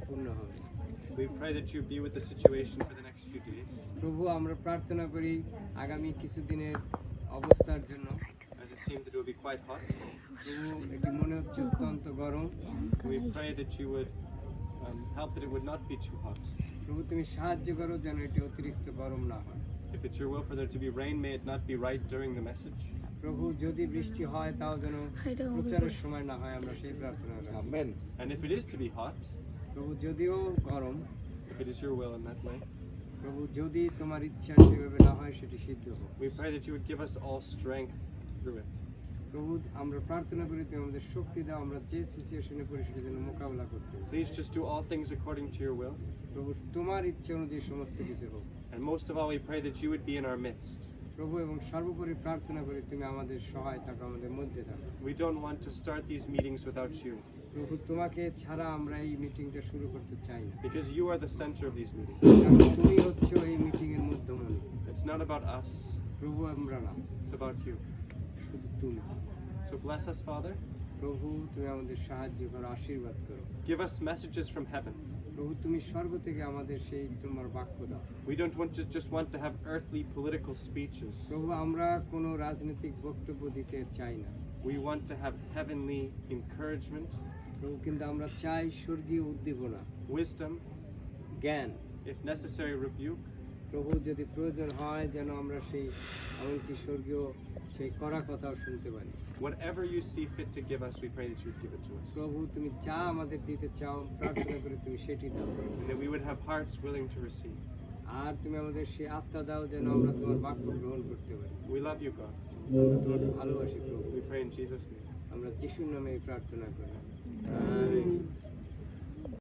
পূর্ণ হবে। We pray that you be with the situation for the next few days. প্রভু আমরা প্রার্থনা করি আগামী কিছুদিনের অবস্থার জন্য। As it seems that it will be quite hot. প্রভু এটি মনে হচ্ছে অত্যন্ত গরম। We pray that you would help that it would not be too hot. প্রভু তুমি সাহায্য করো যেন এটি অতিরিক্ত গরম না হয়। If it's your will for there to be rain, may it not be right during the message. প্রভু যদি বৃষ্টি হয় তাও যেন প্রচারের সময় না হয়, আমরা সেই প্রার্থনা করি। Amen. And if it is to be hot, প্রভু যদিও গরম, if it is your will in that way, প্রভু যদি তোমার ইচ্ছা সেভাবে না হয় সেটি সিদ্ধ হোক। we pray that you would give us all strength through it. প্রভু আমরা প্রার্থনা করি তুমি আমাদের শক্তি দাও, আমরা যে সিচুয়েশনে পড়ি সেটা যেন মোকাবিলা করতে পারি। Please just do all things according to your will. প্রভু তোমার ইচ্ছা অনুযায়ী সমস্ত কিছু হোক। And most of all, we pray that you would be in our midst. প্রভু এবং সর্বোপরি প্রার্থনা করি তুমি আমাদের সহায় থাকো, আমাদের মধ্যে থাকো। We don't want to start these meetings without you, প্রভু তোমাকে ছাড়া আমরা এই মিটিংটা শুরু করতে চাই না, because you are the center of these meetings. কারণ তুমি হচ্ছ এই মিটিং এর মধ্যমণি। It's not about us, প্রভু আমরা না, it's about you. শুধু তুমি। So bless us, Father. প্রভু তুমি আমাদের সাহায্য করো, আশীর্বাদ করো। Give us messages from heaven. প্রভু তুমি স্বর্গ থেকে আমাদের সেই তোমার বাক্য দাও। We don't just want to have earthly political speeches. প্রভু আমরা কোনো রাজনৈতিক বক্তব্য দিতে চাই না। We want to have heavenly encouragement, প্রভু কিন্তু আমরা চাই স্বর্গীয় উদ্দীপনা, wisdom, জ্ঞান। if necessary, rebuke. প্রভু যদি প্রয়োজন হয় যেন আমরা সেই এমনকি স্বর্গীয় সেই কড়া কথাও শুনতে পারি। Whatever you see fit to give us, we pray that you would give it to us. প্রভু তুমি যা আমাদের দিতে চাও প্রার্থনা করে তুমি সেটি দাও, And that we would have hearts willing to receive. আর তুমি আমাদের সেই আত্মা দাও যেন আমরা তোমার বাক্য গ্রহণ করতে পারি। We love you, God. আমরা তোমাকে ভালোবাসি প্রভু। We pray in Jesus' name. আমরা যিশুর নামে এই প্রার্থনা করি। আমেন।